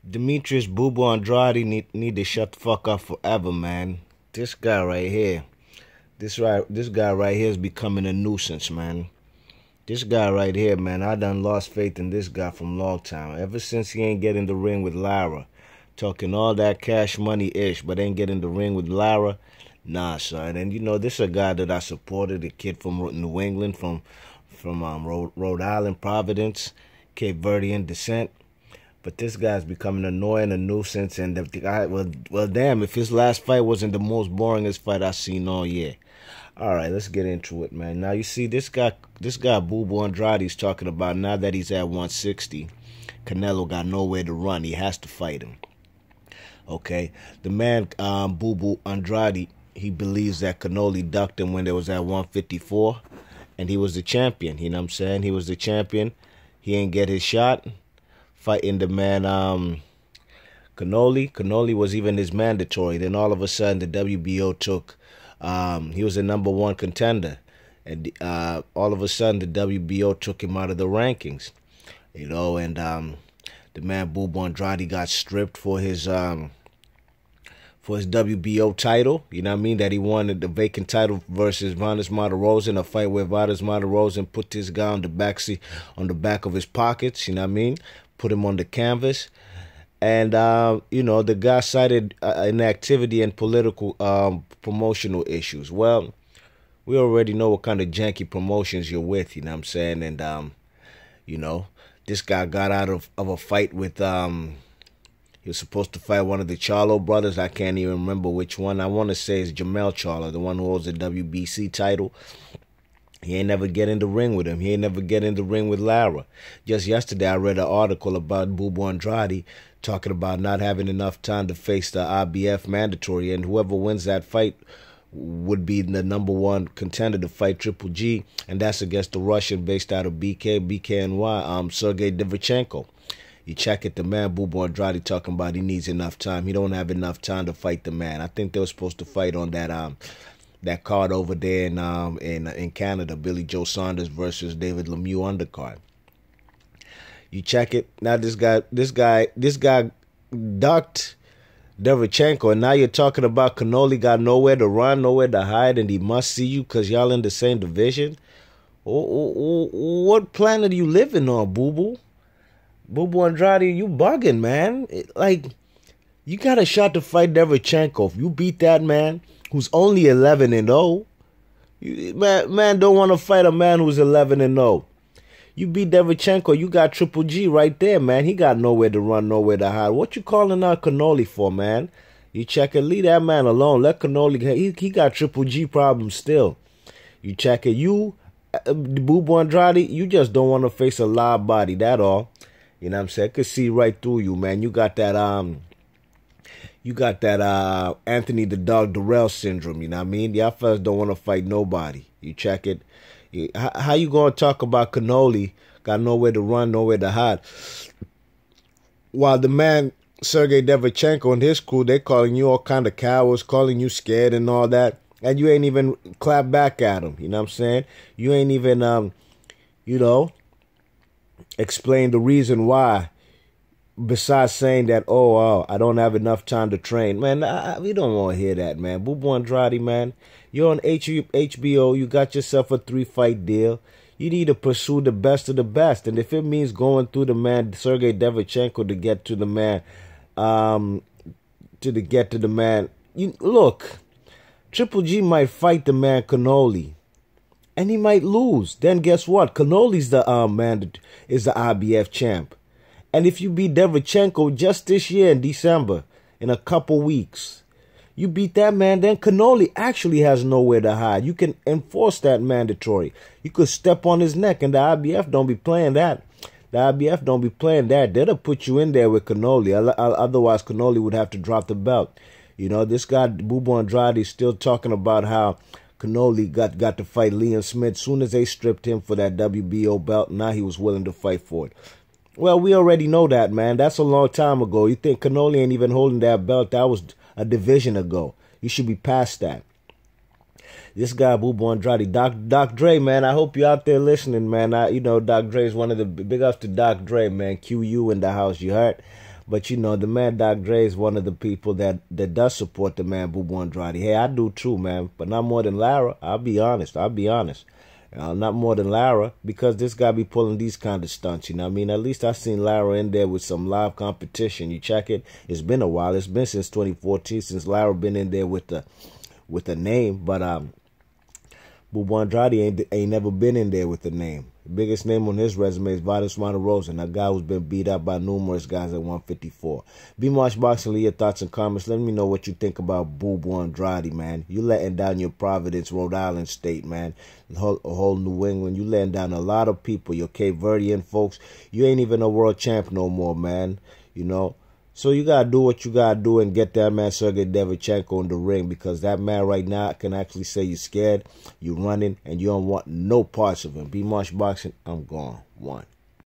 Demitrius Boo Andrade need to shut the fuck up forever, man. This guy right here. This guy right here is becoming a nuisance, man. This guy right here, man, I done lost faith in this guy from a long time. Ever since he ain't get in the ring with Lara. Talking all that cash money-ish, but ain't get in the ring with Lara. Nah, son. And, this is a guy that I supported, a kid from New England, from Rhode Island, Providence, Cape Verdean descent. But this guy's becoming annoying, a nuisance, and the guy, well, damn, if his last fight wasn't the most boringest fight I've seen all year. All right, let's get into it, man. Now, you see, this guy Boo Andrade's talking about now that he's at 160, Canelo got nowhere to run. He has to fight him. Okay, the man, Boo Andrade, he believes that Canoli ducked him when they was at 154, and he was the champion. You know what I'm saying? He was the champion. He ain't get his shot. Fighting the man, Canoli. Canoli was even his mandatory. Then all of a sudden, the WBO took, he was a #1 contender. And all of a sudden, the WBO took him out of the rankings. And the man, Boo Andrade, got stripped for his WBO title. You know what I mean? That he wanted the vacant title versus Vanes Martirosyan in a fight where Vanes Martirosyan put this guy on the back of his pockets. You know what I mean? Put him on the canvas. And, the guy cited inactivity and political promotional issues. Well, we already know what kind of janky promotions you're with, you know what I'm saying? And, this guy got out of a fight with, he was supposed to fight one of the Charlo brothers. I can't even remember which one. I want to say it's Jamel Charlo, the one who holds the WBC title. He ain't never get in the ring with him. He ain't never get in the ring with Lara. Just yesterday, I read an article about Boo Andrade talking about not having enough time to face the IBF mandatory, and whoever wins that fight would be the #1 contender to fight Triple G, and that's against the Russian based out of BKNY, Sergei Derevananchenko. You check it, the man Boo Andrade talking about he needs enough time. He don't have enough time to fight the man. I think they were supposed to fight on that card over there in Canada, Billy Joe Saunders versus David Lemieux undercard. You check it. Now this guy ducked Derevananchenko, and now you're talking about Canoli got nowhere to run, nowhere to hide, and he must see you because y'all in the same division. What planet are you living on, Boo? Boo Andrade, you bugging, man. You got a shot to fight Derevananchenko. If you beat that man, who's only 11-0, man don't want to fight a man who's 11-0. You beat Derevananchenko, you got Triple G right there, man. He got nowhere to run, nowhere to hide. What you calling out Canoli for, man? You check it, leave that man alone. Let Canoli, he got Triple G problems still. You check it, Boo Andrade, you just don't want to face a live body, that all. You know what I'm saying? I could see right through you, man. You got that Anthony the Dog Durrell syndrome, you know what I mean? Y'all fellas don't want to fight nobody. You check it. How you going to talk about Canoli got nowhere to run, nowhere to hide, while the man Sergei Derevananchenko and his crew, they calling you all kind of cowards, calling you scared and all that, and you ain't even clap back at him, you know what I'm saying? You ain't even, explain the reason why, besides saying that, I don't have enough time to train. Man, we don't want to hear that, man. Boo Andrade, man, you're on HBO. You got yourself a 3-fight deal. You need to pursue the best of the best. And if it means going through the man, Sergei Derevananchenko, to get to the man, look, Triple G might fight the man Canoli, and he might lose. Then guess what? Canoli's the man is the IBF champ. And if you beat Derevananchenko just this year in December, in a couple weeks, you beat that man, then Canoli actually has nowhere to hide. You can enforce that mandatory. You could step on his neck, and the IBF don't be playing that. The IBF don't be playing that. They'll put you in there with Canoli. Otherwise, Canoli would have to drop the belt. This guy, Boo Andrade, is still talking about how Canoli got to fight Liam Smith. Soon as they stripped him for that WBO belt, now he was willing to fight for it. Well, we already know that, man. That's a long time ago. You think Canoli ain't even holding that belt? That was a division ago. You should be past that. This guy, Boo Andrade, Doc Dre, man, I hope you're out there listening, man. Doc Dre is one of the big ups to Doc Dre, man. QU in the house, you heard? But you know, the man Doc Dre is one of the people that does support the man Bout Andrade. Hey, I do too, man, but not more than Lara. I'll be honest. Not more than Lara, because this guy be pulling these kind of stunts, you know what I mean? At least I seen Lara in there with some live competition. You check it. It's been a while. It's been since 2014 since Lara been in there with the name. But Bout Andrade ain't never been in there with the name. The biggest name on his resume is Vadas Monterosa, a guy who's been beat up by numerous guys at 154. B-March Boxing, leave your thoughts and comments. Let me know what you think about Bout Andrade, man. You letting down your Providence, Rhode Island state, man. The whole New England. You letting down a lot of people. Your Cape Verdean folks. You ain't even a world champ no more, man. You know. So you got to do what you got to do and get that man Sergei Derevananchenko in the ring, because that man right now can actually say you're scared, you're running, and you don't want no parts of him. B-March Boxing, I'm gone. 1.